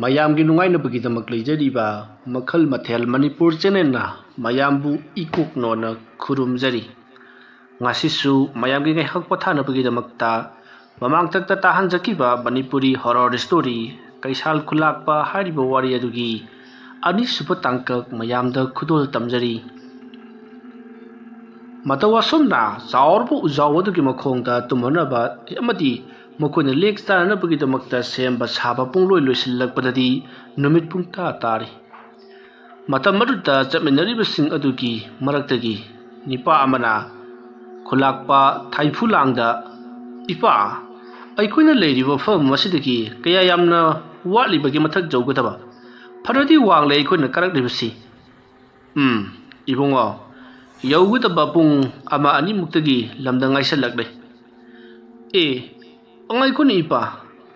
ꯃꯌꯥꯝꯒꯤ ꯅꯨꯡꯉꯥꯏꯅꯕꯒꯤꯗꯃꯛ ꯂꯩꯖꯔꯤꯕ ꯃꯈꯜ ꯃꯊꯦꯜ ꯃꯅꯤꯄꯨꯔ ꯆꯦꯅꯦꯜꯅ ꯃꯌꯥꯝꯕꯨ ꯏꯀꯣꯛꯅꯣꯅ ꯈꯨꯔꯨꯝꯖꯔꯤ꯫ ꯉꯁꯤꯁꯨ ꯃꯌꯥꯝꯒꯤ ꯉꯥꯏꯍꯥꯛ ꯄꯣꯊꯥꯅꯕꯒꯤꯗꯃꯛꯇ ꯃꯃꯥꯡꯊꯛꯇ ꯇꯥꯍꯟꯖꯈꯤꯕ ꯃꯅꯤꯄꯨꯔꯤ ꯍꯣꯔꯔ ꯁ꯭ꯇꯣꯔꯤ ꯀꯩꯁꯥꯜ ꯈꯨꯜꯂꯥꯛꯄ ꯍꯥꯏꯔꯤꯕ ꯋꯥꯔꯤ ꯑꯗꯨꯒꯤ ꯑꯅꯤꯁꯨꯕ ꯇꯥꯡꯀꯛ ꯃꯌꯥꯝꯗ ꯈꯨꯗꯣꯜ ꯇꯝꯖꯔꯤ꯫ ꯃꯇꯧ ꯑꯁꯨꯝꯅ ꯆꯥꯎꯔꯕ ꯎꯖꯥꯎ ꯑꯗꯨꯒꯤ ꯃꯈꯣꯡꯗ ꯇꯨꯝꯍꯟꯅꯕ ꯑꯃꯗꯤ ꯃꯈꯣꯏꯅ ꯂꯦꯛ ꯆꯥꯅꯅꯕꯒꯤꯗꯃꯛꯇ ꯁꯦꯝꯕ ꯁꯥꯕ ꯄꯨꯡꯂꯣꯏ ꯂꯣꯏꯁꯤꯜꯂꯛꯄꯗꯗꯤ ꯅꯨꯃꯤꯠ ꯄꯨꯡꯇꯥ ꯇꯥꯔꯤ꯫ ꯃꯇꯝ ꯑꯗꯨꯗ ꯆꯠꯃꯤꯟꯅꯔꯤꯕꯁꯤꯡ ꯑꯗꯨꯒꯤ ꯃꯔꯛꯇꯒꯤ ꯅꯤꯄꯥ ꯑꯃꯅ ꯈꯨꯜꯂꯥꯛꯄ ꯊꯥꯏꯐꯨꯂꯥꯡꯗ "ꯏꯄꯥ, ꯑꯩꯈꯣꯏꯅ ꯂꯩꯔꯤꯕ ꯃꯐꯝ ꯑꯁꯤꯗꯒꯤ ꯀꯌꯥ ꯌꯥꯝꯅ ꯋꯥꯠꯂꯤꯕꯒꯦ ꯃꯊꯛ ꯌꯧꯒꯗꯕ? ꯐꯅꯗꯤ ꯋꯥꯡꯂꯦ ꯑꯩꯈꯣꯏꯅ ꯀꯥꯔꯛꯂꯤꯕꯁꯤ꯫ ꯏꯕꯨꯡꯉꯣ, ꯌꯧꯒꯗꯕ ꯄꯨꯡ 1-2ꯃꯨꯛꯇꯒꯤ ꯂꯝꯗ ꯉꯥꯏꯁꯜꯂꯛꯂꯦ꯫ ꯉꯥꯏꯈꯣꯅꯦ ꯏꯄꯥ,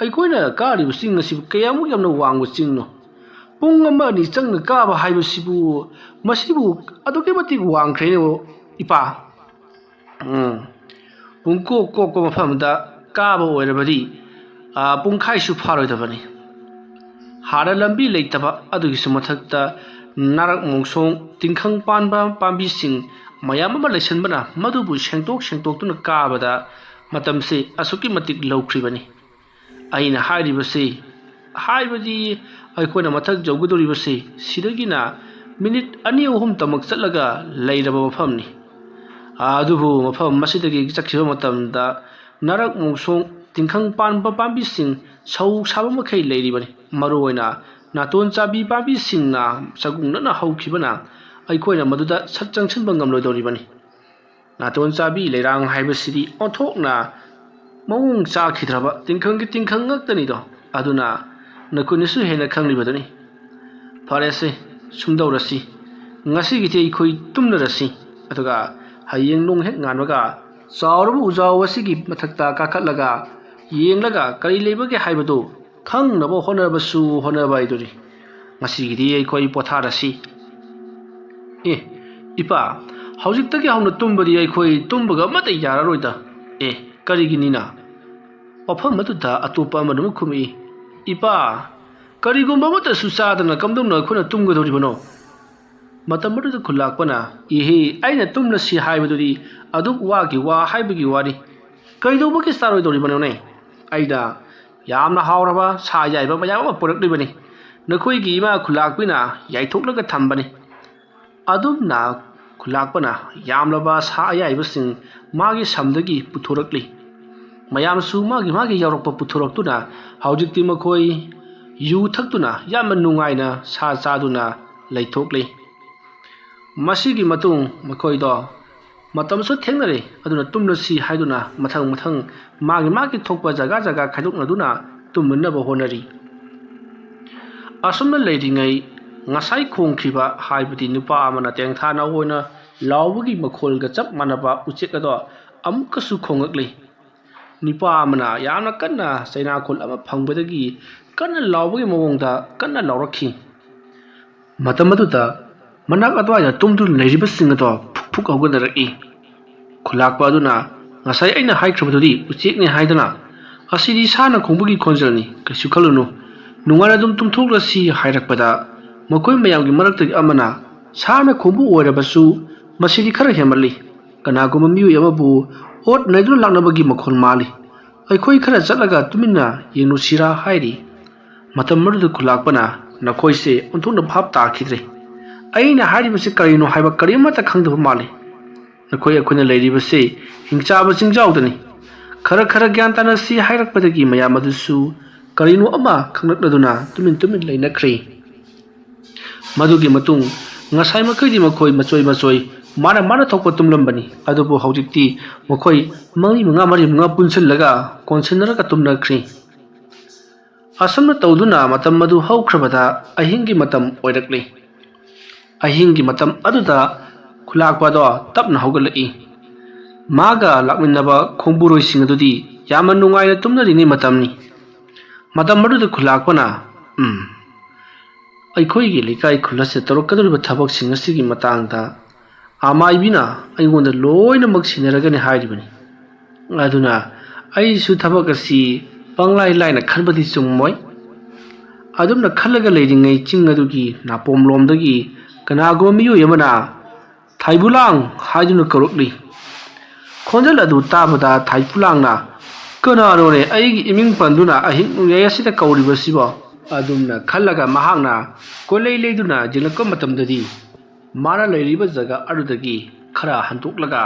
ꯑꯩꯈꯣꯏꯅ ꯀꯥꯔꯤꯕ ꯆꯤꯡ ꯑꯁꯤꯕꯨ ꯀꯌꯥꯃꯨꯛ ꯌꯥꯝꯅ ꯋꯥꯡꯕ ꯆꯤꯡꯅꯣ? ꯄꯨꯡ 1-2 ꯆꯪꯅ ꯀꯥꯕ ꯍꯥꯏꯕꯁꯤꯕꯨ ꯃꯁꯤꯕꯨ ꯑꯗꯨꯛꯀꯤ ꯃꯇꯤꯛ ꯋꯥꯡꯈ꯭ꯔꯦꯅꯦ ꯏꯄꯥ꯫ ꯄꯨꯡꯀꯣꯛ ꯀꯣꯛꯄ ꯃꯐꯝꯗ ꯀꯥꯕ ꯑꯣꯏꯔꯕꯗꯤ ꯄꯨꯡꯈꯥꯏꯁꯨ ꯐꯥꯔꯣꯏꯗꯕꯅꯤ꯫ ꯍꯥꯟꯅ ꯂꯝꯕꯤ ꯂꯩꯇꯕ ꯑꯗꯨꯒꯤꯁꯨ ꯃꯊꯛꯇ ꯅꯥꯔꯛ ꯃꯣꯡꯁꯣꯡ ꯇꯤꯡꯈꯪ ꯄꯥꯟꯕ ꯄꯥꯝꯕꯤꯁꯤꯡ ꯃꯌꯥꯝ ꯑꯃ ꯂꯩꯁꯟꯕꯅ ꯃꯗꯨꯕꯨ ꯁꯦꯡꯇꯣꯛꯇꯨꯅ ꯀꯥꯕꯗ ꯃꯇꯝꯁꯤ ꯑꯁꯨꯛꯀꯤ ꯃꯇꯤꯛ ꯂꯧꯈ꯭ꯔꯤꯕꯅꯤ꯫ ꯑꯩꯅ ꯍꯥꯏꯔꯤꯕꯁꯤ ꯍꯥꯏꯕꯗꯤ ꯑꯩꯈꯣꯏꯅ ꯃꯊꯛ ꯌꯧꯒꯗꯧꯔꯤꯕꯁꯤ ꯁꯤꯗꯒꯤꯅ ꯃꯤꯅꯤꯠ 2-3ꯇꯃꯛ ꯆꯠꯂꯒ ꯂꯩꯔꯕ ꯃꯐꯝꯅꯤ꯫ ꯑꯗꯨꯕꯨ ꯃꯐꯝ ꯑꯁꯤꯗꯒꯤ ꯆꯠꯈꯤꯕ ꯃꯇꯝꯗ ꯅꯥꯔꯛ ꯃꯣꯡꯁꯣꯡ ꯇꯤꯡꯈꯪ ꯄꯥꯟꯕ ꯄꯥꯝꯕꯤꯁꯤꯡ ꯁꯧ ꯁꯥꯕ ꯃꯈꯩ ꯂꯩꯔꯤꯕꯅꯤ꯫ ꯃꯔꯨꯑꯣꯏꯅ ꯅꯥꯇꯣꯟ ꯆꯥꯕꯤ ꯄꯥꯝꯕꯤꯁꯤꯡꯅ ꯆꯒꯨꯡꯅꯅ ꯍꯧꯈꯤꯕꯅ ꯑꯩꯈꯣꯏꯅ ꯃꯗꯨꯗ ꯁꯠ ꯆꯪꯁꯤꯟꯕ ꯉꯝꯂꯣꯏꯗꯧꯔꯤꯕꯅꯤ꯫ ꯅꯥꯇꯣꯟ ꯆꯥꯕꯤ ꯂꯩꯔꯥꯡ ꯍꯥꯏꯕꯁꯤꯗꯤ ꯑꯣꯟꯊꯣꯛꯅ ꯃꯑꯣꯡ ꯆꯥꯈꯤꯗ꯭ꯔꯕ ꯇꯤꯡꯈꯪꯒꯤ ꯇꯤꯡꯈꯪ ꯉꯥꯛꯇꯅꯤꯗꯣ, ꯑꯗꯨꯅ ꯅꯈꯣꯏꯅꯁꯨ ꯍꯦꯟꯅ ꯈꯪꯂꯤꯕꯗꯨꯅꯤ꯫ ꯐꯔꯦꯁꯦ, ꯁꯨꯝꯗꯧꯔꯁꯤ, ꯉꯁꯤꯒꯤꯗꯤ ꯑꯩꯈꯣꯏ ꯇꯨꯝꯂꯔꯁꯤ, ꯑꯗꯨꯒ ꯍꯌꯦꯡ ꯅꯣꯡ ꯍꯦꯛ ꯉꯥꯟꯕꯒ ꯆꯥꯎꯔꯕ ꯎꯖꯥꯎ ꯑꯁꯤꯒꯤ ꯃꯊꯛꯇ ꯀꯥꯈꯠꯂꯒ ꯌꯦꯡꯂꯒ ꯀꯔꯤ ꯂꯩꯕꯒꯦ ꯍꯥꯏꯕꯗꯨ ꯈꯪꯅꯕ ꯍꯣꯠꯅꯕ ꯍꯥꯏꯗꯨꯅꯤ꯫ ꯉꯁꯤꯒꯤꯗꯤ ꯑꯩꯈꯣꯏ ꯄꯣꯊꯥꯔꯁꯤ꯫ ꯏꯄꯥ, ꯍꯧꯖꯤꯛꯇꯒꯤ ꯍꯧꯅ ꯇꯨꯝꯕꯗꯤ ꯑꯩꯈꯣꯏ ꯇꯨꯝꯕꯒ ꯑꯃꯠꯇ ꯌꯥꯔꯔꯣꯏꯗ꯫ ꯀꯔꯤꯒꯤꯅꯤꯅ? ꯋꯥꯐꯝ ꯑꯗꯨꯗ ꯑꯇꯣꯞꯄ ꯑꯃꯅ ꯑꯃꯨꯛ ꯈꯨꯝꯃꯛꯏ꯫ ꯏꯄꯥ, ꯀꯔꯤꯒꯨꯝꯕ ꯑꯃꯠꯇꯁꯨ ꯆꯥꯗꯅ ꯀꯝꯗꯧꯅ ꯑꯩꯈꯣꯏꯅ ꯇꯨꯝꯒꯗꯧꯔꯤꯕꯅꯣ? ꯃꯇꯝ ꯑꯗꯨꯗ ꯈꯨꯜꯂꯥꯛꯄꯅ ꯑꯩꯅ ꯇꯨꯝꯂꯁꯤ ꯍꯥꯏꯕꯗꯨꯗꯤ ꯑꯗꯨꯛ ꯋꯥꯒꯤ ꯋꯥ ꯍꯥꯏꯕꯒꯤ ꯋꯥꯅꯤ꯫ ꯀꯩꯗꯧꯕꯒꯤ ꯆꯥꯔꯣꯏꯗꯧꯔꯤꯕꯅꯣꯅꯦ? ꯑꯩꯅ ꯌꯥꯝꯅ ꯍꯥꯎꯔꯕ ꯁꯥ ꯑꯌꯥꯏꯕ ꯃꯌꯥꯝ ꯑꯃ ꯄꯨꯔꯛꯂꯤꯕꯅꯤ꯫ ꯅꯈꯣꯏꯒꯤ ꯏꯃꯥ ꯈꯨꯜꯂꯥꯛꯄꯤꯅ ꯌꯥꯏꯊꯣꯛꯂꯒ ꯊꯝꯕꯅꯤ꯫ ꯑꯗꯨꯝꯅ ꯈꯨꯜꯂꯥꯛꯄꯅ ꯌꯥꯝꯂꯕ ꯁꯥ ꯑꯌꯥꯏꯕꯁꯤꯡ ꯃꯥꯒꯤ ꯁꯝꯗꯒꯤ ꯄꯨꯊꯣꯔꯛꯂꯤ꯫ ꯃꯌꯥꯝꯁꯨ ꯃꯥꯒꯤ ꯌꯥꯎꯔꯛꯄ ꯄꯨꯊꯣꯔꯛꯇꯨꯅ ꯍꯧꯖꯤꯛꯇꯤ ꯃꯈꯣꯏ ꯌꯨ ꯊꯛꯇꯨꯅ ꯌꯥꯝꯅ ꯅꯨꯡꯉꯥꯏꯅ ꯁꯥ ꯆꯥꯗꯨꯅ ꯂꯩꯊꯣꯛꯂꯤ꯫ ꯃꯁꯤꯒꯤ ꯃꯇꯨꯡ ꯃꯈꯣꯏꯗꯣ ꯃꯇꯝꯁꯨ ꯊꯦꯡꯅꯔꯦ, ꯑꯗꯨꯅ ꯇꯨꯝꯂꯁꯤ ꯍꯥꯏꯗꯨꯅ ꯃꯊꯪ ꯃꯥꯒꯤ ꯊꯣꯛꯄ ꯖꯒꯥ ꯈꯥꯏꯗꯣꯛꯅꯗꯨꯅ ꯇꯨꯝꯃꯤꯟꯅꯕ ꯍꯣꯠꯅꯔꯤ꯫ ꯑꯁꯨꯝꯅ ꯂꯩꯔꯤꯉꯩ ꯉꯁꯥꯏ ꯈꯣꯡꯈꯤꯕ ꯍꯥꯏꯕꯗꯤ ꯅꯨꯄꯥ ꯑꯃꯅ ꯇꯦꯡꯊꯥꯅ ꯑꯣꯏꯅ ꯂꯥꯎꯕꯒꯤ ꯃꯈꯣꯜꯒ ꯆꯞ ꯃꯥꯟꯅꯕ ꯎꯆꯦꯛ ꯑꯗꯣ ꯑꯃꯨꯛꯀꯁꯨ ꯈꯣꯡꯉꯛꯂꯤ꯫ ꯅꯨꯄꯥ ꯑꯃꯅ ꯌꯥꯝꯅ ꯀꯟꯅ ꯆꯩꯅꯥꯈꯣꯜ ꯑꯃ ꯐꯪꯕꯗꯒꯤ ꯀꯟꯅ ꯂꯥꯎꯕꯒꯤ ꯃꯑꯣꯡꯗ ꯀꯟꯅ ꯂꯥꯎꯔꯛꯈꯤ꯫ ꯃꯇꯝ ꯑꯗꯨꯗ ꯃꯅꯥꯛ ꯑꯗꯨꯋꯥꯏꯗ ꯇꯨꯝꯗꯨꯅ ꯂꯩꯔꯤꯕꯁꯤꯡ ꯑꯗꯣ ꯐꯨꯛ ꯍꯧꯒꯠꯅꯔꯛꯏ꯫ ꯈꯨꯜꯂꯥꯛꯄ ꯑꯗꯨꯅ "ꯉꯁꯥꯏ ꯑꯩꯅ ꯍꯥꯏꯈ꯭ꯔꯕꯗꯨꯗꯤ ꯎꯆꯦꯛꯅꯤ ꯍꯥꯏꯗꯅ, ꯑꯁꯤꯗꯤ ꯁꯥꯅ ꯈꯣꯡꯕꯒꯤ ꯈꯣꯟꯖꯦꯜꯅꯤ, ꯀꯩꯁꯨ ꯈꯜꯂꯨꯅꯨ, ꯅꯨꯡꯉꯥꯏꯅ ꯑꯗꯨꯝ ꯇꯨꯝꯊꯣꯛꯂꯁꯤ" ꯍꯥꯏꯔꯛꯄꯗ ꯃꯈꯣꯏ ꯃꯌꯥꯝꯒꯤ ꯃꯔꯛꯇꯒꯤ ꯑꯃꯅ "ꯁꯥꯅ ꯈꯣꯡꯕ ꯑꯣꯏꯔꯕꯁꯨ ꯃꯁꯤꯗꯤ ꯈꯔ ꯍꯦꯟꯃꯜꯂꯤ. ꯀꯅꯥꯒꯨꯝꯕ ꯃꯤꯑꯣꯏ ꯑꯃꯕꯨ ꯑꯣꯠ ꯅꯩꯗꯨꯅ ꯂꯥꯛꯅꯕꯒꯤ ꯃꯈꯣꯜ ꯃꯥꯜꯂꯤ. ꯑꯩꯈꯣꯏ ꯈꯔ ꯆꯠꯂꯒ ꯇꯨꯃꯤꯟꯅ ꯌꯦꯡꯂꯨꯁꯤꯔꯥ" ꯍꯥꯏꯔꯤ꯫ ꯃꯇꯝ ꯑꯗꯨꯗ ꯈꯨꯜꯂꯥꯛꯄꯅ "ꯅꯈꯣꯏꯁꯦ ꯑꯣꯟꯊꯣꯛꯅ ꯚꯥꯞ ꯇꯥꯈꯤꯗ꯭ꯔꯦ. ꯑꯩꯅ ꯍꯥꯏꯔꯤꯕꯁꯤ ꯀꯔꯤꯅꯣ ꯍꯥꯏꯕ ꯀꯔꯤꯃꯠꯇ ꯈꯪꯗꯕ ꯃꯥꯜꯂꯤ. ꯑꯩꯈꯣꯏꯅ ꯂꯩꯔꯤꯕꯁꯤ ꯍꯤꯡꯆꯥꯕ ꯆꯤꯡꯖꯥꯎꯗꯅꯤ. ꯈꯔ ꯒ꯭ꯌꯥꯟ ꯇꯥꯅꯁꯤ ꯍꯥꯏꯔꯛꯄꯗꯒꯤ ꯃꯌꯥꯝ ꯑꯗꯨꯁꯨ ꯀꯔꯤꯅꯣ ꯑꯃ ꯈꯪꯂꯛꯂꯗꯨꯅ ꯇꯨꯃꯤꯟ ꯂꯩꯅꯈ꯭ꯔꯦ꯫ ꯃꯗꯨꯒꯤ ꯃꯇꯨꯡ ꯉꯁꯥꯏ ꯃꯈꯩꯗꯤ ꯃꯈꯣꯏ ꯃꯆꯣꯏ ꯃꯥꯅ ꯊꯣꯛꯄ ꯇꯨꯝꯂꯝꯕꯅꯤ, ꯑꯗꯨꯕꯨ ꯍꯧꯖꯤꯛꯇꯤ ꯃꯈꯣꯏ ꯃꯔꯤ ꯃꯉꯥ ꯄꯨꯟꯁꯤꯜꯂꯒ ꯀꯣꯟꯁꯤꯟꯅꯔꯒ ꯇꯨꯝꯅꯈ꯭ꯔꯦ꯫ ꯑꯁꯨꯝꯅ ꯇꯧꯗꯨꯅ ꯃꯇꯝ ꯑꯗꯨ ꯍꯧꯈ꯭ꯔꯕꯗ ꯑꯍꯤꯡꯒꯤ ꯃꯇꯝ ꯑꯣꯏꯔꯛꯂꯤ꯫ ꯑꯍꯤꯡꯒꯤ ꯃꯇꯝ ꯑꯗꯨꯗ ꯈꯨꯜꯂꯥꯛꯄ ꯑꯗꯣ ꯇꯞꯅ ꯍꯧꯒꯠꯂꯛꯏ꯫ ꯃꯥꯒ ꯂꯥꯛꯃꯤꯟꯅꯕ ꯈꯣꯡꯕꯨꯔꯣꯏꯁꯤꯡ ꯑꯗꯨꯗꯤ ꯌꯥꯝꯅ ꯅꯨꯡꯉꯥꯏꯅ ꯇꯨꯝꯅꯔꯤꯉꯩ ꯃꯇꯝꯅꯤ꯫ ꯃꯇꯝ ꯑꯗꯨꯗ ꯈꯨꯜꯂꯥꯛꯄꯅ "ꯑꯩꯈꯣꯏꯒꯤ ꯂꯩꯀꯥꯏ ꯈꯨꯜ ꯑꯁꯤꯗ ꯇꯧꯔꯛꯀꯗꯧꯔꯤꯕ ꯊꯕꯛꯁꯤꯡ ꯑꯁꯤꯒꯤ ꯃꯇꯥꯡꯗ ꯑꯃꯥꯏꯕꯤꯅ ꯑꯩꯉꯣꯟꯗ ꯂꯣꯏꯅꯃꯛ ꯁꯤꯟꯅꯔꯒꯅꯤ ꯍꯥꯏꯔꯤꯕꯅꯤ꯫ ꯑꯗꯨꯅ ꯑꯩꯁꯨ ꯊꯕꯛ ꯑꯁꯤ ꯄꯪꯂꯥꯏ ꯂꯥꯏꯅ ꯈꯟꯕꯗꯤ ꯆꯨꯝꯃꯣꯏ꯫ ꯑꯗꯨꯝꯅ ꯈꯜꯂꯒ ꯂꯩꯔꯤꯉꯩ ꯆꯤꯡ ꯑꯗꯨꯒꯤ ꯅꯥꯄꯣꯝꯂꯣꯝꯗꯒꯤ ꯀꯅꯥꯒꯨꯝꯕ ꯃꯤꯑꯣꯏ ꯑꯃꯅ ꯊꯥꯏꯕꯨꯂꯥꯡ ꯍꯥꯏꯗꯨꯅ ꯀꯧꯔꯛꯂꯤ꯫ ꯈꯣꯟꯖꯦꯜ ꯑꯗꯨ ꯇꯥꯕꯗ ꯊꯥꯏꯄꯨꯂꯥꯡꯅ ꯀꯅꯥꯅꯣꯅꯦ ꯑꯩꯒꯤ ꯏꯃꯤꯡ ꯄꯟꯗꯨꯅ ꯑꯍꯤꯡ ꯅꯣꯡꯌꯥꯏ ꯑꯁꯤꯗ ꯀꯧꯔꯤꯕꯁꯤꯕꯣ? ꯑꯗꯨꯝꯅ ꯈꯜꯂꯒ ꯃꯍꯥꯛꯅ ꯀꯣꯏꯂꯩ ꯂꯩꯗꯨꯅ ꯌꯦꯡꯂꯛꯄ ꯃꯇꯝꯗꯗꯤ ꯃꯥꯅ ꯂꯩꯔꯤꯕ ꯖꯒꯥ ꯑꯗꯨꯗꯒꯤ ꯈꯔ ꯍꯟꯗꯣꯛꯂꯒ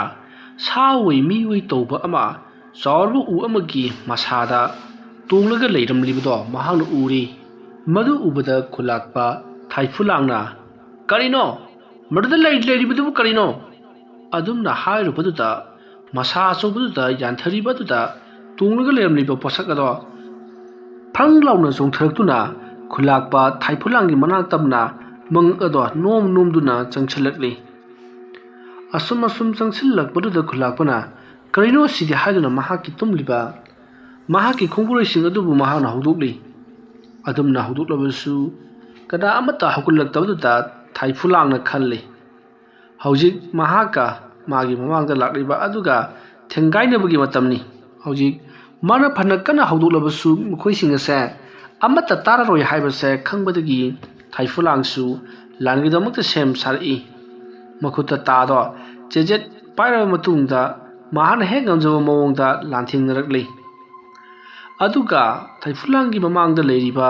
ꯁꯥ ꯑꯣꯏ ꯃꯤ ꯑꯣꯏ ꯇꯧꯕ ꯑꯃ ꯆꯥꯎꯔꯕ ꯎ ꯑꯃꯒꯤ ꯃꯁꯥꯗ ꯇꯣꯡꯂꯒ ꯂꯩꯔꯝꯂꯤꯕꯗꯣ ꯃꯍꯥꯛꯅ ꯎꯔꯤ꯫ ꯃꯗꯨ ꯎꯕꯗ ꯈꯨꯂꯥꯛꯄ ꯊꯥꯏꯄꯨꯂꯥꯡꯅ ꯀꯔꯤꯅꯣ ꯃꯗꯨꯗ ꯂꯩꯔꯤꯕꯗꯨꯕꯨ ꯀꯔꯤꯅꯣ? ꯑꯗꯨꯝꯅ ꯍꯥꯏꯔꯨꯕꯗꯨꯗ ꯃꯁꯥ ꯑꯆꯧꯕꯗꯨꯗ ꯌꯥꯟꯊꯔꯤꯕ ꯑꯗꯨꯗ ꯇꯣꯡꯂꯒ ꯂꯩꯔꯝꯂꯤꯕ ꯄꯣꯠꯁꯛ ꯑꯗꯣ ꯐ꯭ꯔꯪ ꯂꯥꯎꯅ ꯆꯣꯡꯊꯔꯛꯇꯨꯅ ꯈꯨꯂꯥꯛꯄ ꯊꯥꯏꯄꯨꯂꯥꯡꯒꯤ ꯃꯅꯥꯛ ꯇꯝꯅ ꯃꯉꯛ ꯑꯗꯣ ꯅꯣꯝ ꯅꯣꯝꯗꯨꯅ ꯆꯪꯁꯤꯜꯂꯛꯂꯤ꯫ ꯑꯁꯨꯝ ꯆꯪꯁꯤꯜꯂꯛꯄꯗꯨꯗ ꯈꯨꯂꯥꯛꯄꯅ ꯀꯔꯤꯅꯣ ꯁꯤꯗꯤ ꯍꯥꯏꯗꯨꯅ ꯃꯍꯥꯛꯀꯤ ꯇꯨꯝꯂꯤꯕ ꯃꯍꯥꯛꯀꯤ ꯈꯣꯡꯕꯨꯔꯩꯁꯤꯡ ꯑꯗꯨꯕꯨ ꯃꯍꯥꯛꯅ ꯍꯧꯗꯣꯛꯂꯤ꯫ ꯑꯗꯨꯝꯅ ꯍꯧꯗꯣꯛꯂꯕꯁꯨ ꯀꯅꯥ ꯑꯃꯠꯇ ꯍꯧꯒꯠꯂꯛꯇꯕꯗꯨꯗ ꯊꯥꯏꯄꯨꯂꯥꯡꯅ ꯈꯜꯂꯤ ꯍꯧꯖꯤꯛ ꯃꯍꯥꯛꯀ ꯃꯥꯒꯤ ꯃꯃꯥꯡꯗ ꯂꯥꯛꯂꯤꯕ ꯑꯗꯨꯒ ꯊꯦꯡꯒꯥꯏꯅꯕꯒꯤ ꯃꯇꯝꯅꯤ꯫ ꯍꯧꯖꯤꯛ ꯃꯥꯅ ꯐꯅ ꯀꯟꯅ ꯍꯧꯗꯣꯛꯂꯕꯁꯨ ꯃꯈꯣꯏꯁꯤꯡ ꯑꯁꯦ ꯑꯃꯠꯇ ꯇꯥꯔꯔꯣꯏ ꯍꯥꯏꯕꯁꯦ ꯈꯪꯕꯗꯒꯤ ꯊꯥꯏꯄꯨꯂꯥꯡꯁꯨ ꯂꯥꯟꯒꯤꯗꯃꯛꯇ ꯁꯦꯝ ꯁꯥꯔꯛꯏ꯫ ꯃꯈꯨꯠꯇ ꯇꯥꯗꯣ ꯆꯦꯖꯦꯠ ꯄꯥꯏꯔꯕ ꯃꯇꯨꯡꯗ ꯃꯍꯥꯛꯅ ꯍꯦꯛ ꯉꯝꯖꯕ ꯃꯑꯣꯡꯗ ꯂꯥꯟꯊꯦꯡꯅꯔꯛꯂꯤ꯫ ꯑꯗꯨꯒ ꯊꯥꯏꯄꯨꯂꯥꯡꯒꯤ ꯃꯃꯥꯡꯗ ꯂꯩꯔꯤꯕ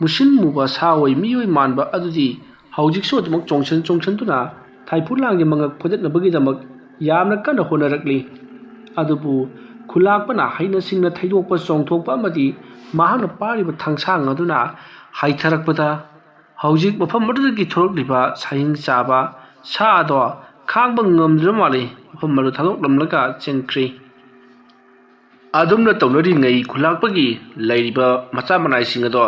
ꯃꯨꯁꯤꯟ ꯃꯨꯕ ꯁꯥ ꯑꯣꯏ ꯃꯤꯑꯣꯏ ꯃꯥꯟꯕ ꯑꯗꯨꯗꯤ ꯍꯧꯖꯤꯛꯁꯨ ꯑꯗꯨꯃꯛ ꯆꯣꯡꯁꯤꯟꯗꯨꯅ ꯊꯥꯏꯄꯨꯂꯥꯡꯒꯤ ꯃꯉꯛ ꯐꯨꯗꯠꯅꯕꯒꯤꯗꯃꯛ ꯌꯥꯝꯅ ꯀꯟꯅ ꯍꯣꯠꯅꯔꯛꯂꯤ꯫ ꯑꯗꯨꯕꯨ ꯈꯨꯂꯥꯛꯄꯅ ꯍꯩꯅ ꯁꯤꯡꯅ ꯊꯩꯗꯣꯛꯄ ꯆꯣꯡꯊꯣꯛꯄ ꯑꯃꯗꯤ ꯃꯍꯥꯛꯅ ꯄꯥꯏꯔꯤꯕ ꯊꯥꯡꯁꯥꯡ ꯑꯗꯨꯅ ꯍꯥꯏꯊꯔꯛꯄꯗ ꯍꯧꯖꯤꯛ ꯃꯐꯝ ꯑꯗꯨꯗꯒꯤ ꯊꯣꯔꯛꯂꯤꯕ ꯁꯥꯍꯤꯡ ꯆꯥꯕ ꯁꯥ ꯑꯗꯣ ꯈꯥꯡꯕ ꯉꯝꯗ꯭ꯔꯕ ꯃꯥꯜꯂꯤ ꯃꯐꯝ ꯑꯗꯨ ꯊꯥꯗꯣꯛꯂꯝꯂꯒ ꯆꯦꯟꯈ꯭ꯔꯤ꯫ ꯑꯗꯨꯝꯅ ꯇꯧꯅꯔꯤꯉꯩ ꯈꯨꯂꯥꯛꯄꯒꯤ ꯂꯩꯔꯤꯕ ꯃꯆꯥ ꯃꯅꯥꯏꯁꯤꯡ ꯑꯗꯣ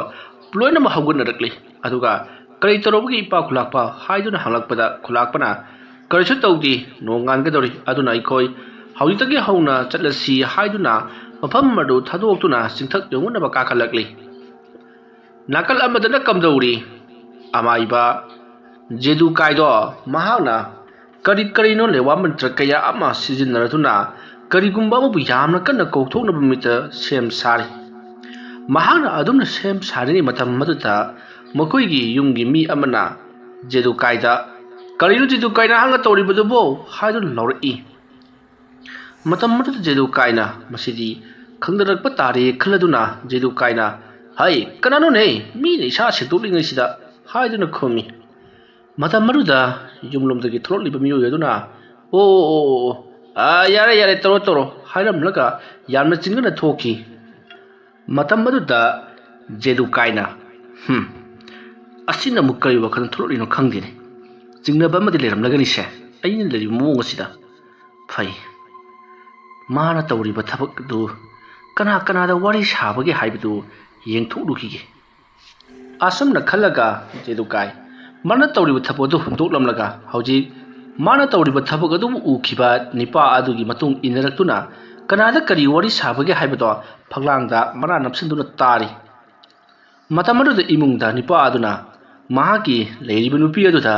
ꯂꯣꯏꯅꯃꯛ ꯍꯧꯒꯠꯅꯔꯛꯂꯤ꯫ ꯑꯗꯨꯒ ꯀꯔꯤ ꯇꯧꯔꯕꯒꯤ ꯏꯄꯥ ꯈꯨꯂꯥꯛꯄ ꯍꯥꯏꯗꯨꯅ ꯍꯪꯂꯛꯄꯗ ꯈꯨꯂꯥꯛꯄꯅ ꯀꯔꯤꯁꯨ ꯇꯧꯗꯦ ꯅꯣꯡ ꯉꯥꯟꯒꯗꯧꯔꯤ ꯑꯗꯨꯅ ꯑꯩꯈꯣꯏ ꯍꯧꯖꯤꯛꯇꯒꯤ ꯍꯧꯅ ꯆꯠꯂꯁꯤ ꯍꯥꯏꯗꯨꯅ ꯃꯐꯝ ꯑꯗꯨ ꯊꯥꯗꯣꯛꯇꯨꯅ ꯆꯤꯡꯊꯛ ꯌꯧꯅꯅꯕ ꯀꯥꯈꯠꯂꯛꯂꯤ꯫ ꯅꯥꯀꯜ ꯑꯃꯗꯅ ꯀꯝꯗꯧꯔꯤ ꯑꯃꯥꯏꯕ ꯖꯦꯗꯨꯀꯥꯏꯗꯣ ꯃꯍꯥꯛꯅ ꯀꯔꯤꯅꯣ ꯂꯦꯋꯥ ꯃꯟꯇ꯭ꯔ ꯀꯌꯥ ꯑꯃ ꯁꯤꯖꯤꯟꯅꯔꯗꯨꯅ ꯀꯔꯤꯒꯨꯝꯕ ꯑꯃꯕꯨ ꯌꯥꯝꯅ ꯀꯟꯅ ꯀꯧꯊꯣꯛꯅꯕ ꯃꯤꯠꯇ ꯁꯦꯝ ꯁꯥꯔꯤ꯫ ꯃꯍꯥꯛꯅ ꯑꯗꯨꯝꯅ ꯁꯦꯝ ꯁꯥꯔꯤꯉꯩ ꯃꯇꯝ ꯑꯗꯨꯗ ꯃꯈꯣꯏꯒꯤ ꯌꯨꯝꯒꯤ ꯃꯤ ꯑꯃꯅ ꯖꯦꯗꯨꯀꯥꯏꯗ ꯀꯔꯤꯅꯣ ꯖꯦꯗꯨꯀꯥꯏ ꯅꯍꯥꯛꯅ ꯇꯧꯔꯤꯕꯗꯨꯕꯣ ꯍꯥꯏꯗꯨꯅ ꯂꯥꯎꯔꯛꯏ꯫ ꯃꯇꯝ ꯑꯗꯨꯗ ꯖꯦꯗꯨꯀꯥꯏꯅ ꯃꯁꯤꯗꯤ ꯈꯪꯗꯔꯛꯄ ꯇꯥꯔꯦ ꯈꯜꯂꯗꯨꯅ ꯖꯦꯗꯨꯀꯥꯏꯅ ꯍꯩ ꯀꯅꯥꯅꯣꯅꯦ ꯃꯤꯅ ꯏꯁꯥ ꯁꯦꯡꯗꯣꯛꯂꯤꯉꯩꯁꯤꯗ ꯍꯥꯏꯗꯨꯅ ꯈꯨꯝꯃꯤ꯫ ꯃꯇꯝ ꯑꯗꯨꯗ ꯌꯨꯝꯂꯣꯝꯗꯒꯤ ꯊꯣꯛꯂꯛꯂꯤꯕ ꯃꯤꯑꯣꯏ ꯑꯗꯨꯅ ꯌꯥꯔꯦ ꯇꯧꯔꯣ ꯍꯥꯏꯔꯝꯂꯒ ꯌꯥꯝꯅ ꯆꯤꯡꯅꯅ ꯊꯣꯛꯈꯤ꯫ ꯃꯇꯝ ꯑꯗꯨꯗ ꯖꯦꯗꯨꯀꯥꯏꯅ ꯑꯁꯤꯅ ꯑꯃꯨꯛ ꯀꯔꯤ ꯋꯥꯈꯜ ꯊꯣꯛꯂꯛꯂꯤꯅꯣ ꯈꯪꯗꯦꯅꯦ ꯆꯤꯡꯅꯕ ꯑꯃꯗꯤ ꯂꯩꯔꯝꯂꯒꯅꯤꯁꯦ ꯑꯩꯅ ꯂꯩꯔꯤꯕ ꯃꯑꯣꯡ ꯑꯁꯤꯗ ꯐꯩ ꯃꯥꯅ ꯇꯧꯔꯤꯕ ꯊꯕꯛ ꯑꯗꯨ ꯀꯅꯥꯗ ꯋꯥꯔꯤ ꯁꯥꯕꯒꯦ ꯍꯥꯏꯕꯗꯨ ꯌꯦꯡꯊꯣꯛꯂꯨꯈꯤꯒꯦ꯫ ꯑꯁꯨꯝꯅ ꯈꯜꯂꯒ ꯖꯦꯗꯨꯀꯥꯏ ꯃꯥꯅ ꯇꯧꯔꯤꯕ ꯊꯕꯛ ꯑꯗꯨ ꯍꯨꯟꯗꯣꯛꯂꯝꯂꯒ ꯍꯧꯖꯤꯛ ꯃꯥꯅ ꯇꯧꯔꯤꯕ ꯊꯕꯛ ꯑꯗꯨꯕꯨ ꯎꯈꯤꯕ ꯅꯤꯄꯥ ꯑꯗꯨꯒꯤ ꯃꯇꯨꯡ ꯏꯟꯅꯔꯛꯇꯨꯅ ꯀꯅꯥꯗ ꯀꯔꯤ ꯋꯥꯔꯤ ꯁꯥꯕꯒꯦ ꯍꯥꯏꯕꯗꯣ ꯐꯛꯂꯥꯡꯗ ꯃꯅꯥ ꯅꯞꯁꯤꯟꯗꯨꯅ ꯇꯥꯔꯤ꯫ ꯃꯇꯝ ꯑꯗꯨꯗ ꯏꯃꯨꯡꯗ ꯅꯤꯄꯥ ꯑꯗꯨꯅ ꯃꯍꯥꯛꯀꯤ ꯂꯩꯔꯤꯕ ꯅꯨꯄꯤ ꯑꯗꯨꯗ